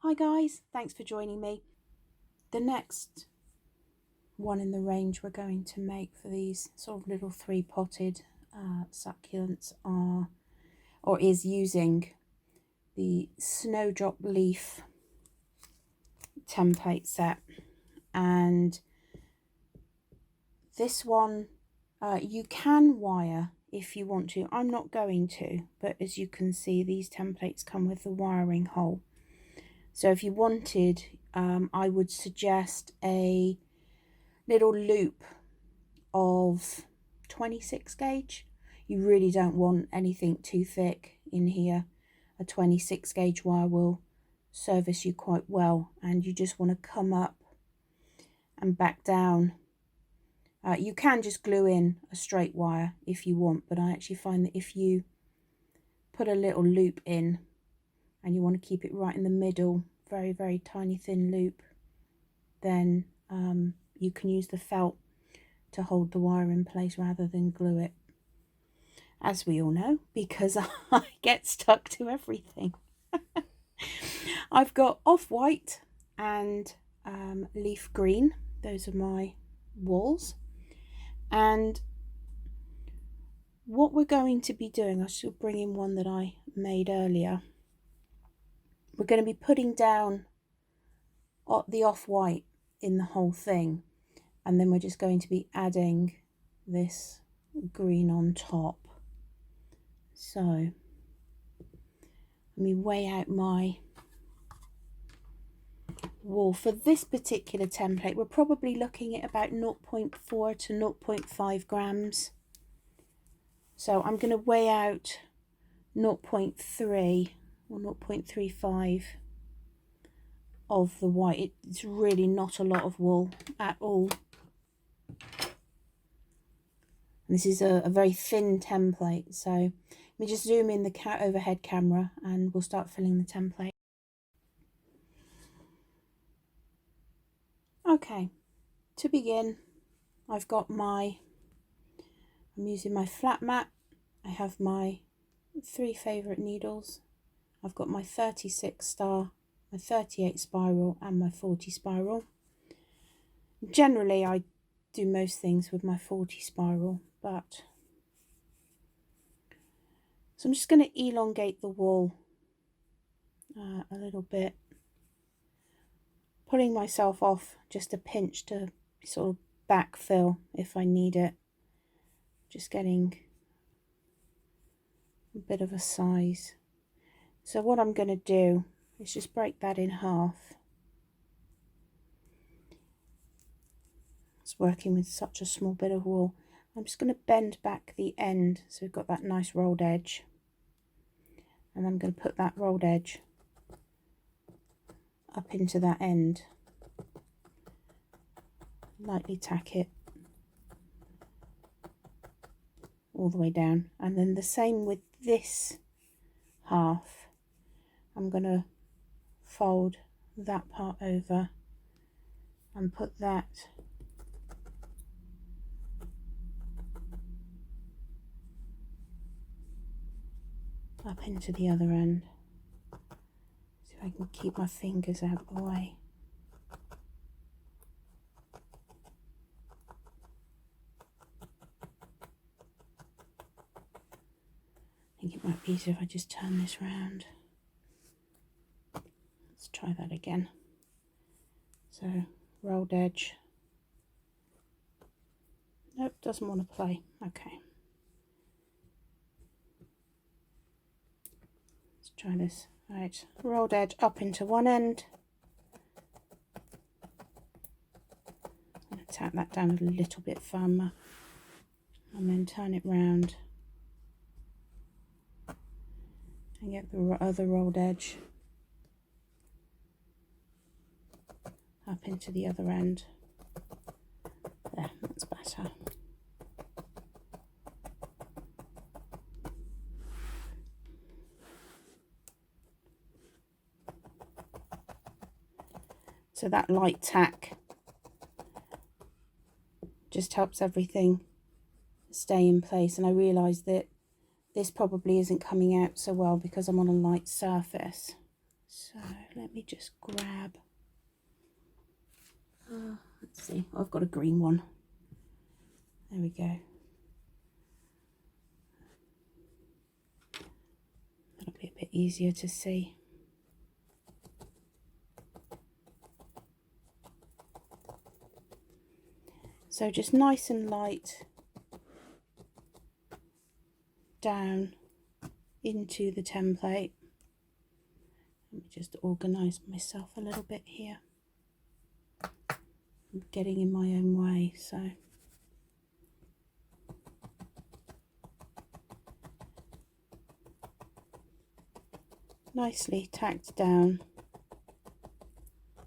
Hi guys, thanks for joining me. The next one in the range we're going to make for these sort of little 3-potted succulents is using the Snowdrop leaf template set, and this one you can wire if you want to. I'm not going to, but as you can see, these templates come with the wiring hole. So if you wanted, I would suggest a little loop of 26 gauge. You really don't want anything too thick in here. A 26 gauge wire will service you quite well, and you just want to come up and back down. You can just glue in a straight wire if you want, but I actually find that if you put a little loop in and you want to keep it right in the middle, very, very tiny thin loop, then you can use the felt to hold the wire in place rather than glue it, as we all know, because I get stuck to everything. I've got off-white and leaf green. Those are my walls. And what we're going to be doing, I should bring in one that I made earlier. We're going to be putting down the off-white in the whole thing, and then we're just going to be adding this green on top. So let me weigh out my wool. For this particular template, we're probably looking at about 0.4 to 0.5 grams. So I'm going to weigh out 0.3 or 0.35 of the white. It's really not a lot of wool at all. And this is a very thin template, so let me just zoom in the overhead camera and we'll start filling the template. Okay, to begin, I'm using my flat mat. I have my 3 favourite needles. I've got my 36 star, my 38 spiral and my 40 spiral. Generally I do most things with my 40 spiral, but so I'm just going to elongate the wool a little bit, pulling myself off just a pinch to sort of backfill if I need it. Just getting a bit of a size. So what I'm going to do is just break that in half. It's working with such a small bit of wool. I'm just going to bend back the end so we've got that nice rolled edge, and I'm going to put that rolled edge up into that end, lightly tack it all the way down, and then the same with this half. I'm going to fold that part over and put that up into the other end. See if I can keep my fingers out of the way. I think it might be easier if I just turn this round. Let's try that again. So rolled edge. Nope, doesn't want to play. Okay. Let's try this. Right, rolled edge up into one end. I'm going to tap that down a little bit firmer and then turn it round and get the other rolled edge up into the other end. There, that's better. So that light tack just helps everything stay in place, and I realised that this probably isn't coming out so well because I'm on a light surface. So let me just grab, let's see, I've got a green one. There we go. That'll be a bit easier to see. So just nice and light down into the template. Let me just organise myself a little bit here. I'm getting in my own way, so. Nicely tacked down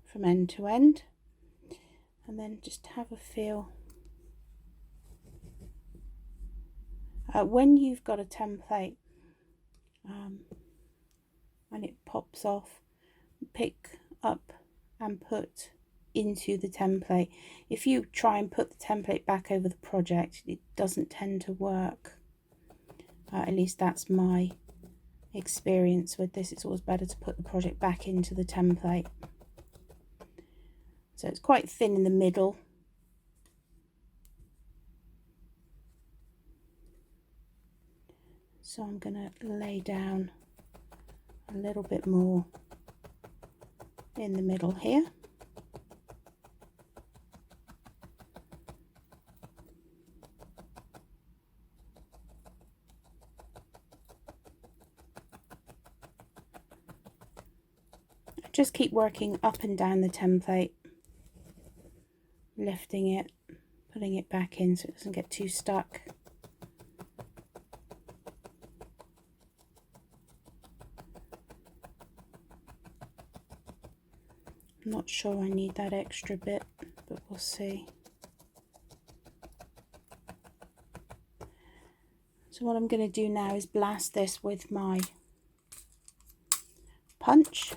from end to end, and then just have a feel. When you've got a template and it pops off, pick up and put into the template. If you try and put the template back over the project, it doesn't tend to work. At least that's my experience with this. It's always better to put the project back into the template. So it's quite thin in the middle. So I'm going to lay down a little bit more in the middle here. Just keep working up and down the template, lifting it, putting it back in so it doesn't get too stuck. I'm not sure I need that extra bit, but we'll see. So what I'm going to do now is blast this with my punch.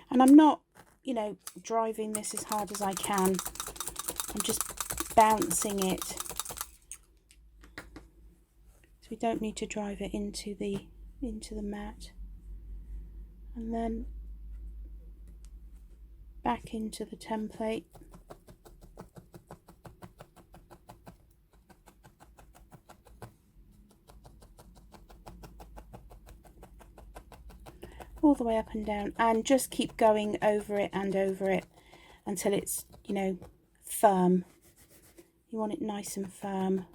And I'm not, you know, driving this as hard as I can. I'm just bouncing it. So we don't need to drive it into the mat. And then back into the template. All the way up and down, and just keep going over it and over it until it's, you know, firm. You want it nice and firm.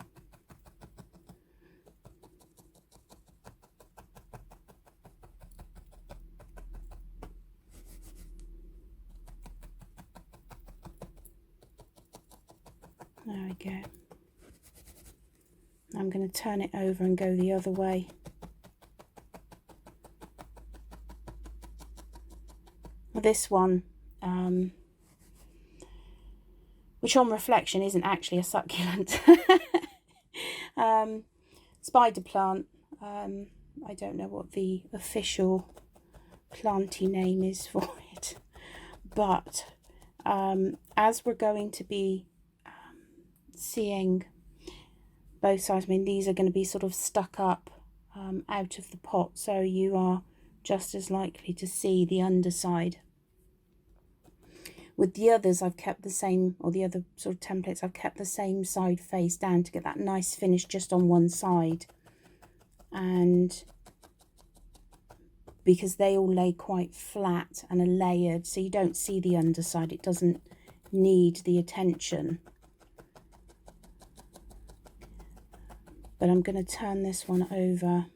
There we go. I'm going to turn it over and go the other way. This one, which on reflection isn't actually a succulent, spider plant. I don't know what the official planty name is for it, but as we're going to be seeing both sides, I mean, these are going to be sort of stuck up out of the pot, so you are just as likely to see the underside. With the others, I've kept the same, or the other sort of templates, I've kept the same side face down to get that nice finish just on one side. And because they all lay quite flat and are layered, so you don't see the underside, it doesn't need the attention. But I'm going to turn this one over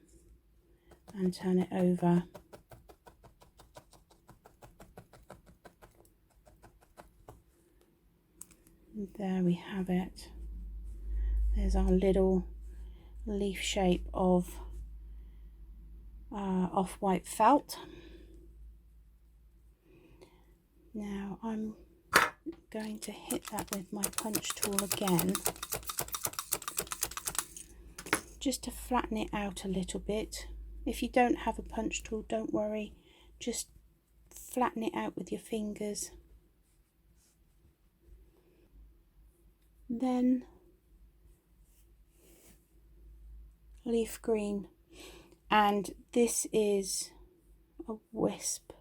and turn it over. There we have it. There's our little leaf shape of off-white felt. Now I'm going to hit that with my punch tool again, just to flatten it out a little bit. If you don't have a punch tool, don't worry, just flatten it out with your fingers. Then leaf green, And this is a wisp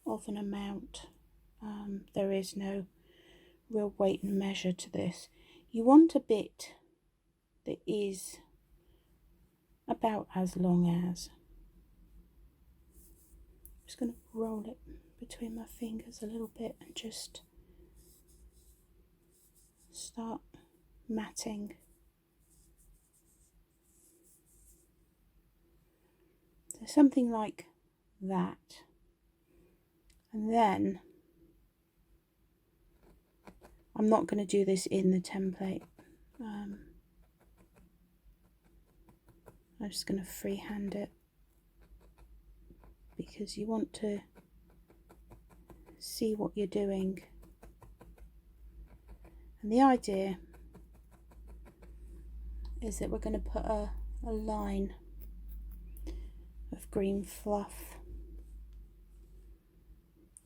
of an amount. There is no real weight and measure to this. You want a bit that is about as long as. I'm just going to roll it between my fingers a little bit and just start matting. So something like that. And then I'm not going to do this in the template. I'm just going to freehand it because you want to see what you're doing. And the idea is that we're going to put a line of green fluff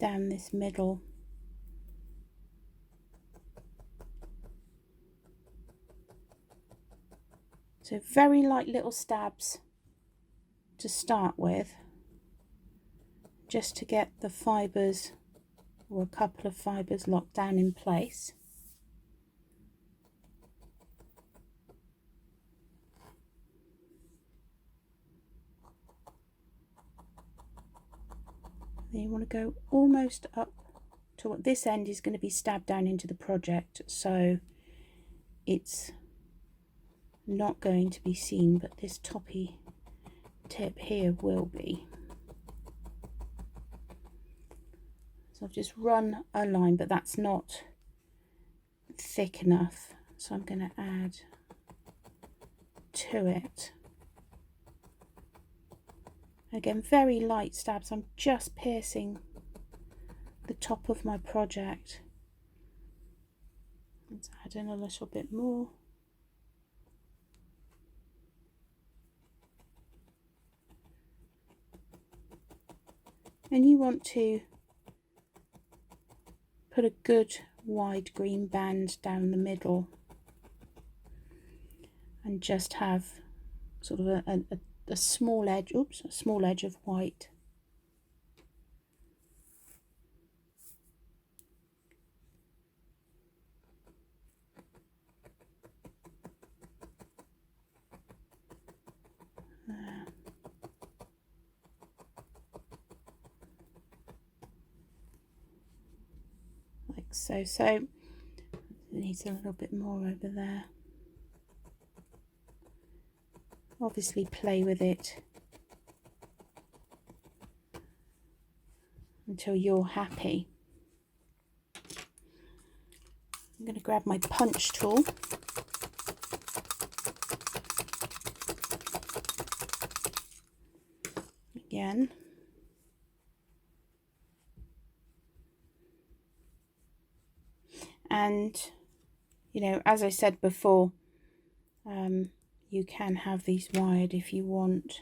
down this middle. So very light little stabs to start with, just to get the fibres, or a couple of fibres, locked down in place. Then you want to go almost up to what this end is going to be stabbed down into the project, so it's not going to be seen, but this toppy tip here will be. So I've just run a line, but that's not thick enough, so I'm going to add to it. Again, very light stabs. I'm just piercing the top of my project. Let's add in a little bit more. And you want to put a good wide green band down the middle and just have sort of a small edge, a small edge of white. There. Like so. So it needs a little bit more over there. Obviously play with it until you're happy. I'm going to grab my punch tool. Again. And, you know, as I said before, you can have these wired if you want.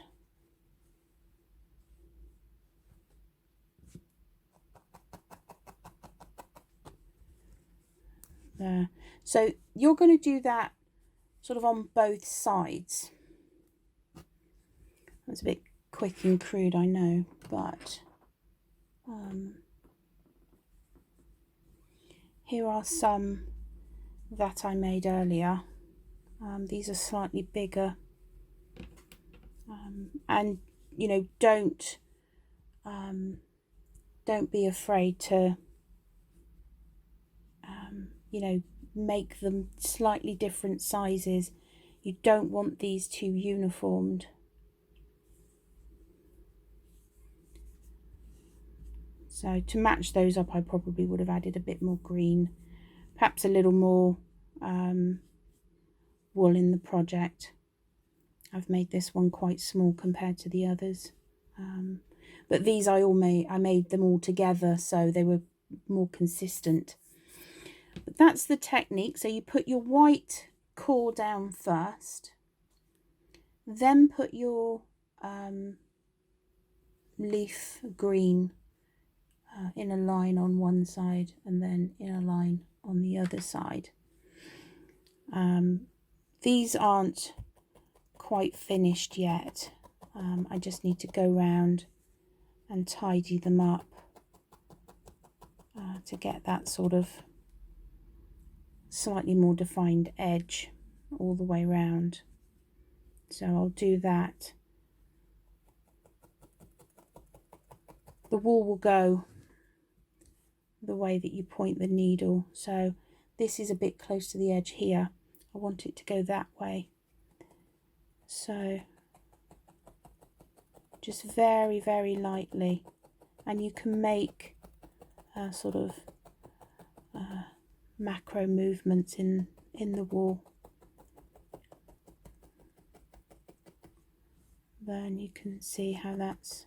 There. So you're going to do that sort of on both sides. That's a bit quick and crude, I know, but here are some that I made earlier. These are slightly bigger, and you know, don't be afraid to you know, make them slightly different sizes. You don't want these too uniformed. So to match those up, I probably would have added a bit more green, perhaps a little more wool in the project. I've made this one quite small compared to the others, but these I made them all together, so they were more consistent. But that's the technique. So you put your white core down first, then put your leaf green in a line on one side and then in a line on the other side. These aren't quite finished yet. I just need to go round and tidy them up to get that sort of slightly more defined edge all the way round. So I'll do that. The wool will go the way that you point the needle, so this is a bit close to the edge here. I want it to go that way. So just very, very lightly, and you can make sort of macro movements in the wool. Then you can see how that's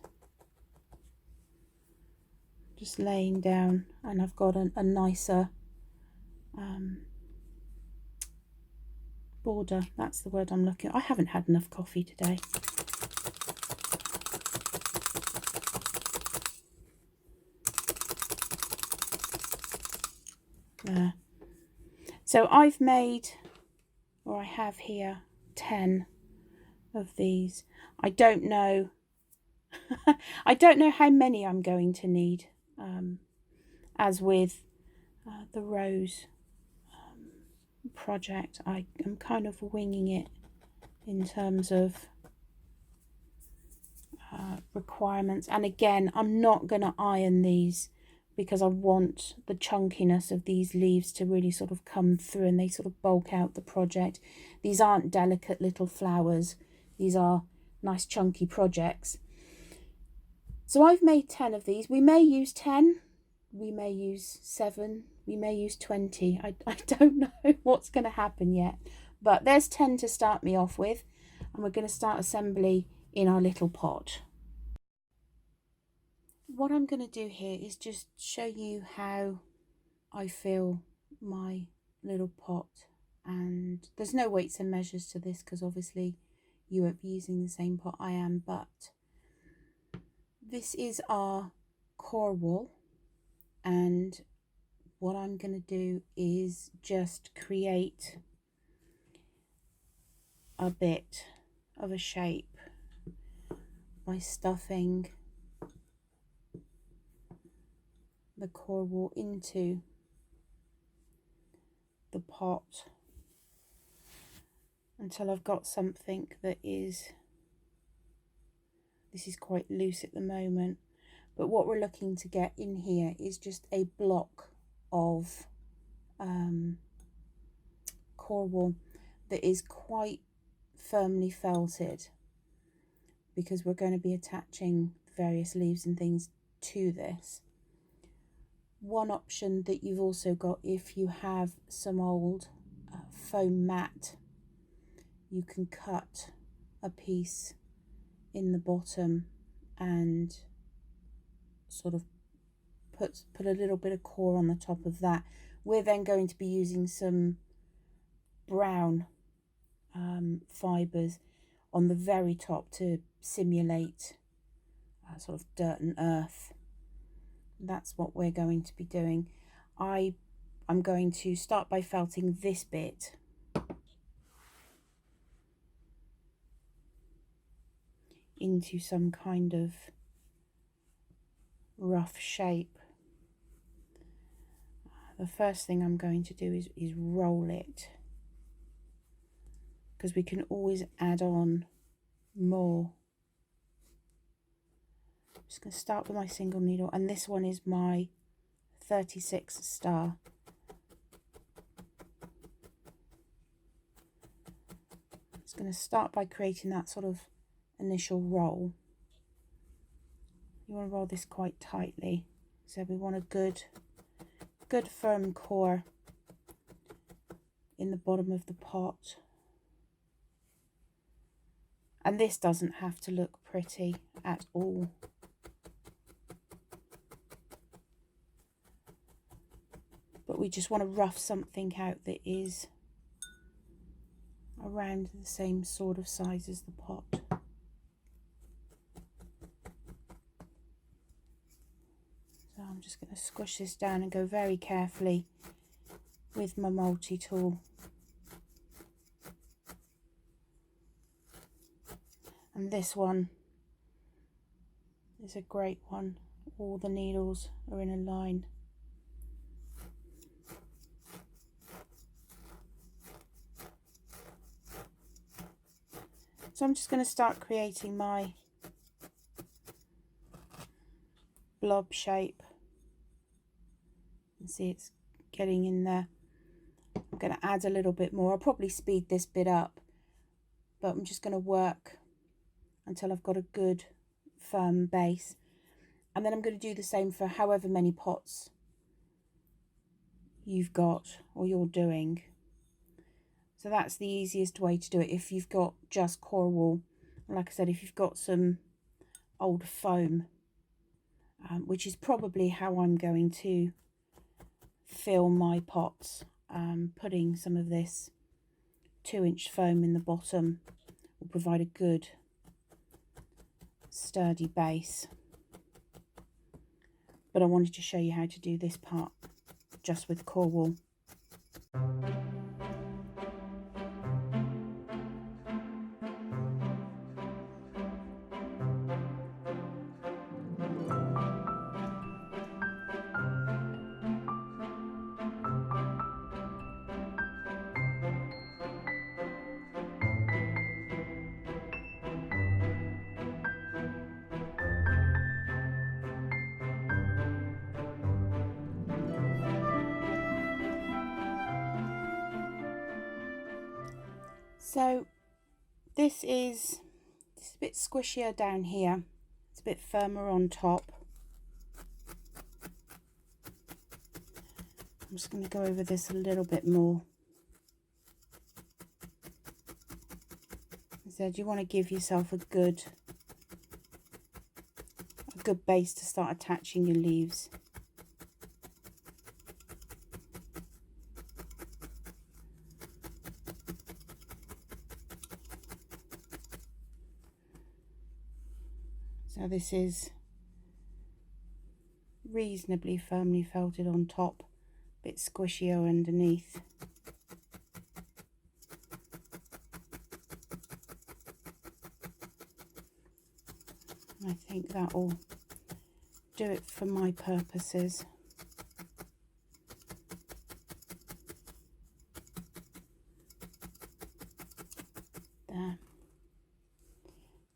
just laying down, and I've got a nicer border. That's the word I'm looking at. I haven't had enough coffee today. There. So I've made, or I have here, 10 of these. I don't know I don't know how many I'm going to need, as with the rose project. I am kind of winging it in terms of requirements, and again, I'm not going to iron these because I want the chunkiness of these leaves to really sort of come through, and they sort of bulk out the project. These aren't delicate little flowers, these are nice chunky projects. So I've made 10 of these. We may use 10, we may use 7, we may use 20. I don't know what's going to happen yet, but there's 10 to start me off with, and we're going to start assembly in our little pot. What I'm going to do here is just show you how I fill my little pot, and there's no weights and measures to this because obviously you won't be using the same pot I am, but this is our core wool, and what I'm going to do is just create a bit of a shape by stuffing the core wool into the pot until I've got something that is, this is quite loose at the moment, but what we're looking to get in here is just a block of core wool that is quite firmly felted, because we're going to be attaching various leaves and things to this. One option that you've also got, if you have some old foam mat, you can cut a piece in the bottom and sort of put a little bit of core on the top of that. We're then going to be using some brown fibres on the very top to simulate sort of dirt and earth. That's what we're going to be doing. I'm going to start by felting this bit into some kind of rough shape. The first thing I'm going to do is roll it, because we can always add on more. I'm just going to start with my single needle, and this one is my 36 star. I'm just going to start by creating that sort of initial roll. You want to roll this quite tightly, so we want a good firm core in the bottom of the pot. And this doesn't have to look pretty at all. But we just want to rough something out that is around the same sort of size as the pot. So I'm just going to squish this down and go very carefully with my multi-tool. And this one is a great one. All the needles are in a line. So I'm just going to start creating my blob shape. You can see it's getting in there. I'm going to add a little bit more. I'll probably speed this bit up, but I'm just going to work until I've got a good firm base. And then I'm going to do the same for however many pots you've got or you're doing. So that's the easiest way to do it if you've got just coral wool. Like I said, if you've got some old foam, which is probably how I'm going to fill my pots, putting some of this 2-inch foam in the bottom will provide a good sturdy base. But I wanted to show you how to do this part just with coral wool. So this is a bit squishier down here. It's a bit firmer on top. I'm just going to go over this a little bit more. As I said, you want to give yourself a good base to start attaching your leaves. So this is reasonably firmly felted on top, a bit squishier underneath. I think that will do it for my purposes. There.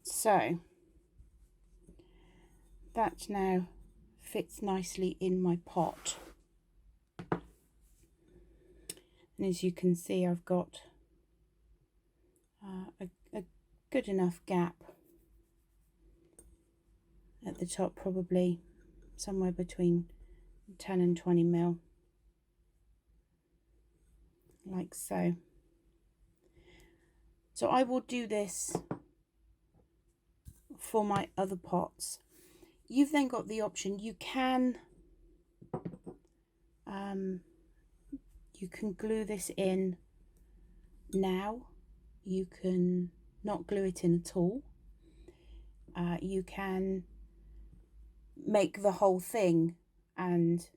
So that now fits nicely in my pot. And as you can see, I've got a good enough gap at the top, probably somewhere between 10 and 20 mil, like so. So I will do this for my other pots. You've then got the option, you can glue this in now. You can not glue it in at all. You can make the whole thing and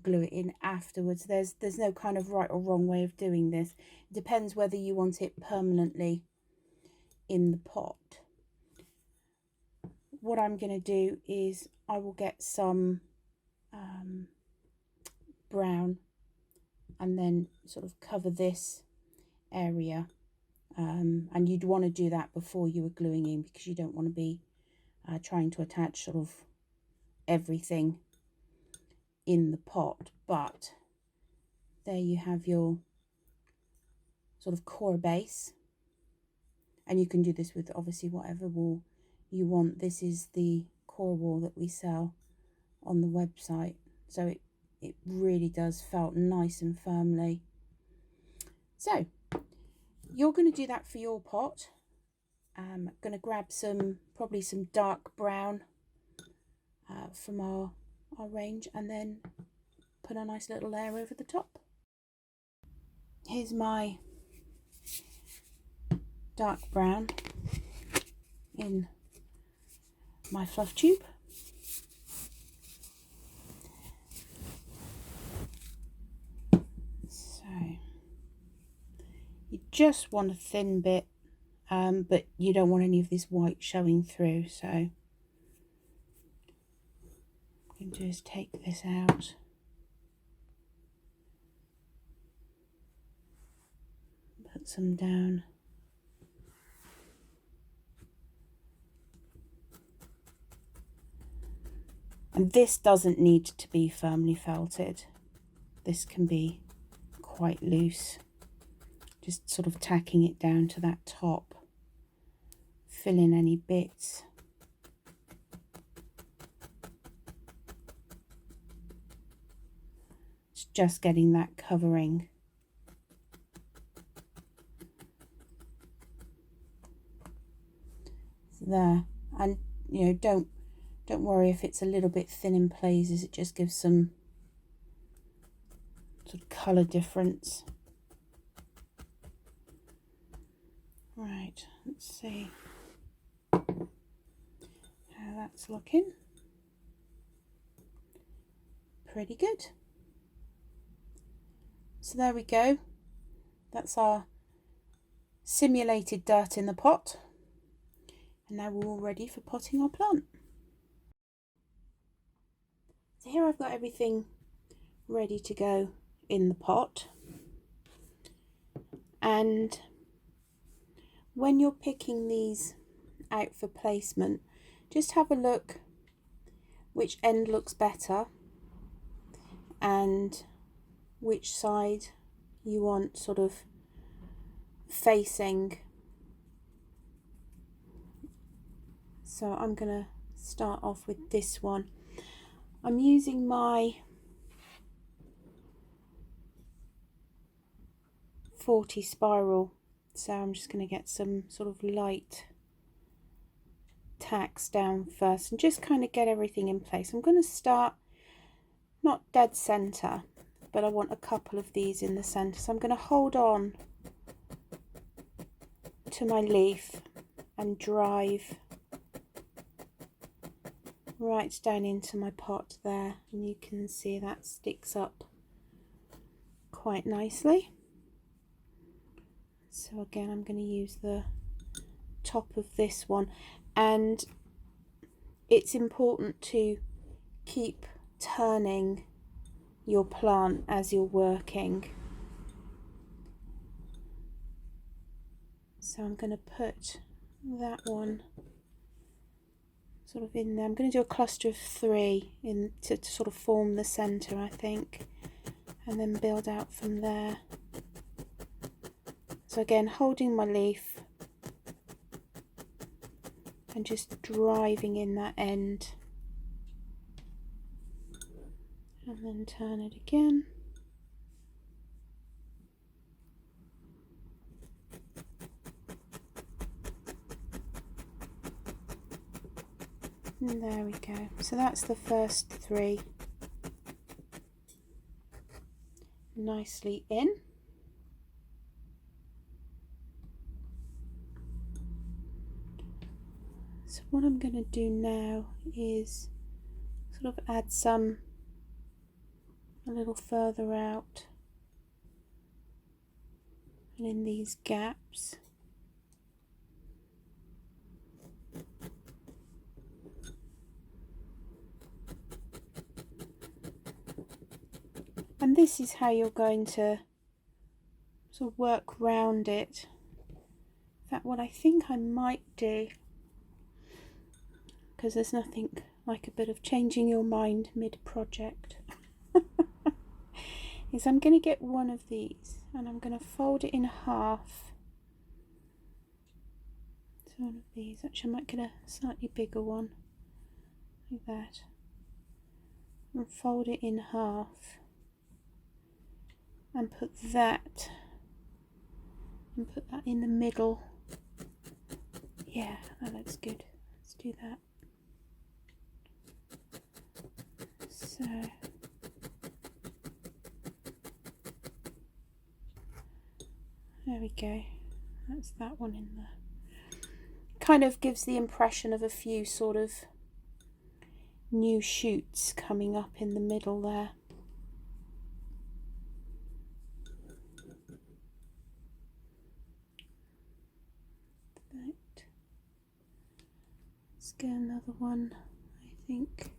glue it in afterwards. There's no kind of right or wrong way of doing this. It depends whether you want it permanently in the pot. What I'm going to do is I will get some brown and then sort of cover this area, and you'd want to do that before you were gluing in, because you don't want to be trying to attach sort of everything in the pot. But there you have your sort of core base, and you can do this with obviously whatever wool you want. This is the core wool that we sell on the website, so it really does felt nice and firmly. So you're going to do that for your pot. I'm going to grab probably some dark brown from our range, and then put a nice little layer over the top. Here's my dark brown in my fluff tube. So you just want a thin bit but you don't want any of this white showing through, so what I can do is take this out. Put some down. And this doesn't need to be firmly felted. This can be quite loose. Just sort of tacking it down to that top. Fill in any bits. It's just getting that covering. There, and you know, don't worry if it's a little bit thin in places. It just gives some sort of colour difference. Right, let's see how that's looking. Pretty good. So there we go. That's our simulated dirt in the pot. And now we're all ready for potting our plant. So here I've got everything ready to go in the pot. And when you're picking these out for placement, just have a look which end looks better and which side you want sort of facing. So I'm going to start off with this one. I'm using my 40 spiral, so I'm just going to get some sort of light tacks down first and just kind of get everything in place. I'm going to start not dead center, but I want a couple of these in the center, so I'm going to hold on to my leaf and drive right down into my pot there, and you can see that sticks up quite nicely. So again, I'm going to use the top of this one, and it's important to keep turning your plant as you're working. So I'm going to put that one sort of in there. I'm going to do a cluster of 3 in to sort of form the center, I think, and then build out from there. So again, holding my leaf and just driving in that end, and then turn it again. And there we go. So that's the first 3 nicely in. So what I'm going to do now is sort of add some a little further out and in these gaps. And this is how you're going to sort of work round it. In fact, what I think I might do, because there's nothing like a bit of changing your mind mid-project, is I'm going to get one of these and I'm going to fold it in half. So one of these, actually I might get a slightly bigger one, like that, and fold it in half. And put that in the middle. Yeah, that looks good. Let's do that. So there we go. That's that one in there. Kind of gives the impression of a few sort of new shoots coming up in the middle there. get another one, I think.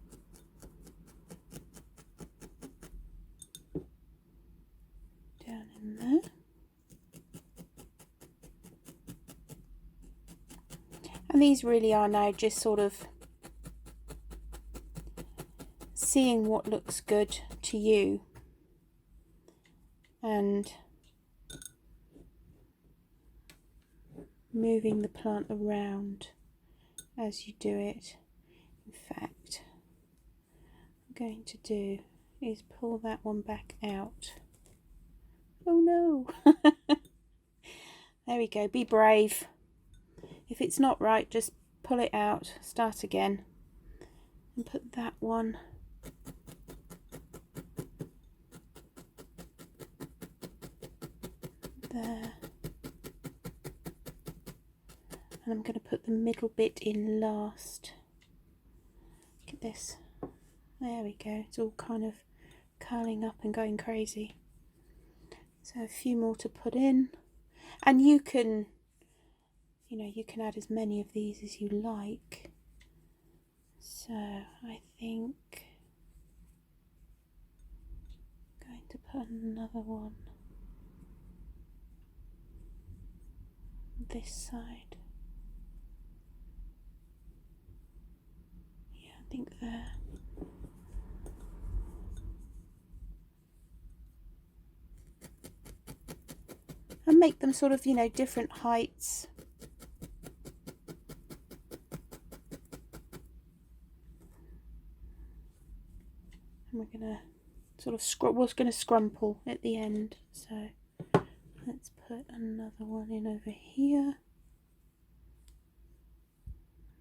Down in there. And these really are now just sort of seeing what looks good to you and moving the plant around as you do it. In fact, what I'm going to do is pull that one back out. Oh no! There we go, be brave. If it's not right, just pull it out, start again, and put that one there. And I'm going to put the middle bit in last. Look at this. There we go. It's all kind of curling up and going crazy. So a few more to put in. And you can, you can add as many of these as you like. So I think I'm going to put another one this side. Yeah, I think there. And make them sort of, different heights. And we're going to sort of scrumple at the end. So let's put another one in over here.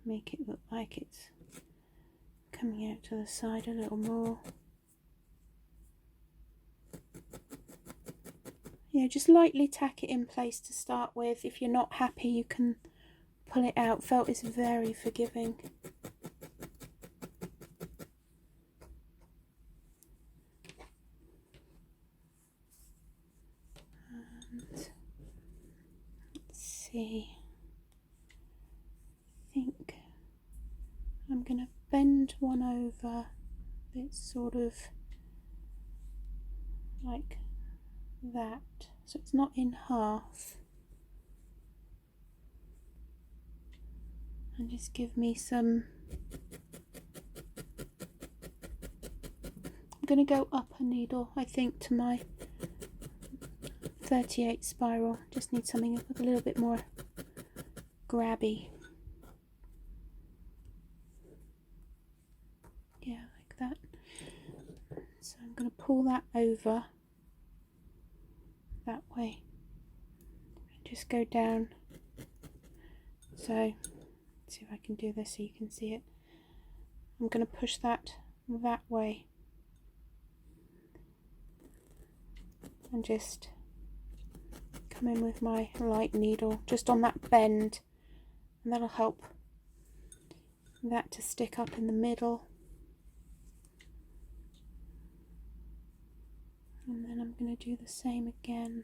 Make it look like it's coming out to the side a little more. Just lightly tack it in place to start with. If you're not happy, you can pull it out. Felt is very forgiving. And let's see. I think I'm going to bend one over. It's sort of like that, so it's not in half, and just give me some. I'm going to go up a needle, I think, to my 38 spiral. Just need something a little bit more grabby. Yeah, like that. So I'm going to pull that over that way and just go down. So let's see if I can do this so you can see it. I'm going to push that way and just come in with my light needle just on that bend, and that'll help that to stick up in the middle. And then I'm going to do the same again.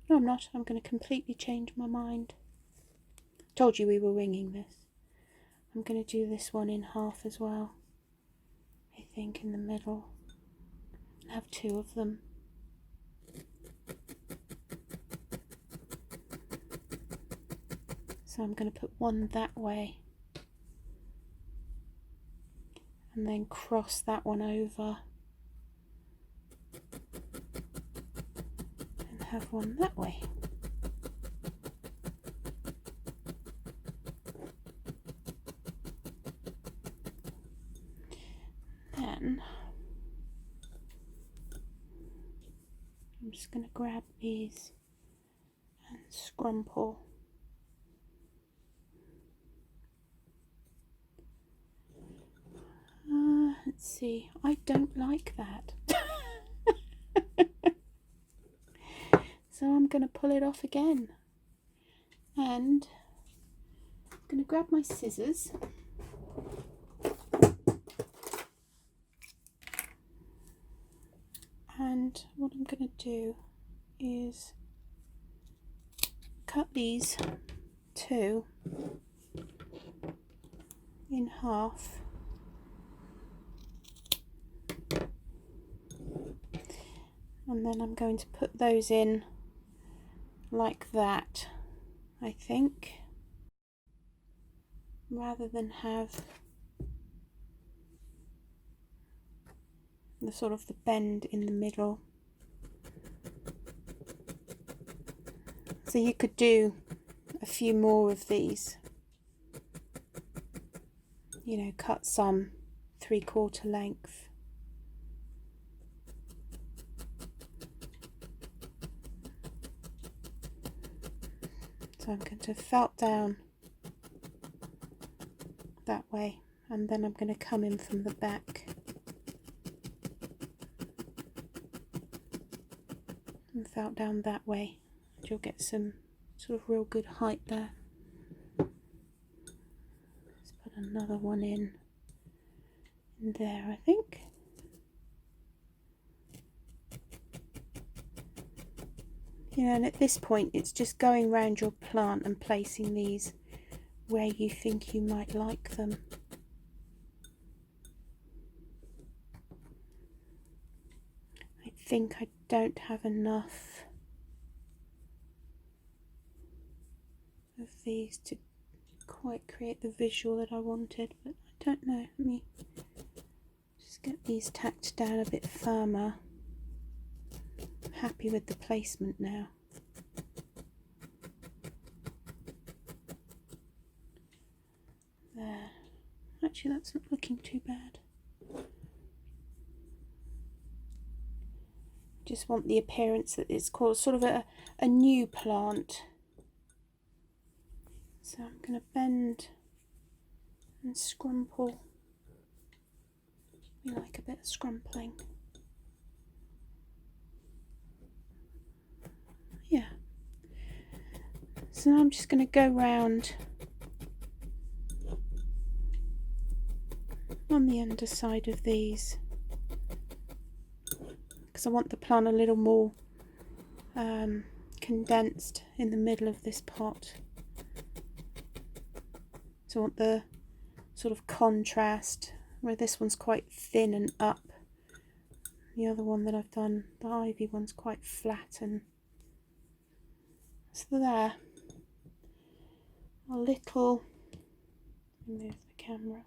No, I'm not. I'm going to completely change my mind. Told you we were winging this. I'm going to do this one in half as well. I think in the middle. And have two of them. So I'm going to put one that way. And then cross that one over. Have one that way. Then I'm just going to grab these and scrumple. Let's see, I don't like that. So I'm going to pull it off again, and I'm going to grab my scissors and what I'm going to do is cut these two in half. And then I'm going to put those in like that, I think, rather than have the sort of the bend in the middle. So you could do a few more of these, you know, cut some 3/4 length. So I'm going to felt down that way, and then I'm going to come in from the back and felt down that way. You'll get some sort of real good height there. Let's put another one in there, I think. You know, and at this point it's just going around your plant and placing these where you think you might like them. I think I don't have enough of these to quite create the visual that I wanted, but I don't know. Let me just get these tacked down a bit firmer. I'm happy with the placement now. There. Actually, that's not looking too bad. Just want the appearance that it's called sort of a new plant. So I'm going to bend and scrumple. We like a bit of scrumpling. Yeah. So now I'm just going to go round on the underside of these, because I want the plant a little more condensed in the middle of this pot. So I want the sort of contrast, where this one's quite thin and up. The other one that I've done, the ivy one's quite flat, and so there. A little, move the camera.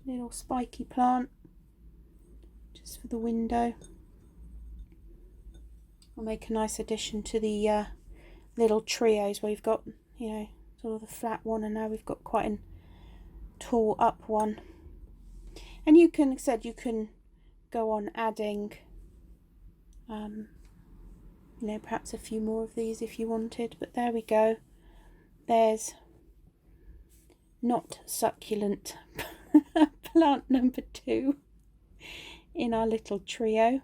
Little spiky plant, just for the window. Will make a nice addition to the little trios where you've got, you know, sort of the flat one, and now we've got quite a tall up one. And you can, you can go on adding, you know, perhaps a few more of these if you wanted. But there we go. There's not succulent plant number 2 in our little trio.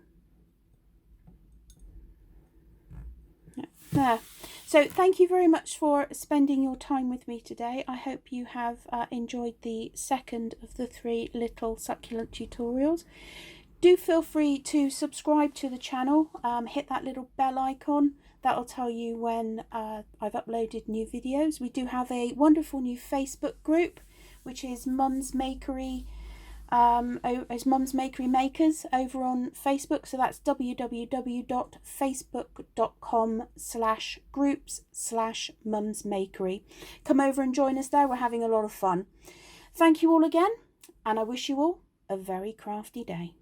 There. So thank you very much for spending your time with me today. I hope you have enjoyed the second of the 3 little succulent tutorials. Do feel free to subscribe to the channel, hit that little bell icon. That'll tell you when I've uploaded new videos. We do have a wonderful new Facebook group, which is Mum's Makery, Mum's Makery Makers over on Facebook. So that's www.facebook.com/groups/Mum's Makery. Come over and join us there. We're having a lot of fun. Thank you all again, and I wish you all a very crafty day.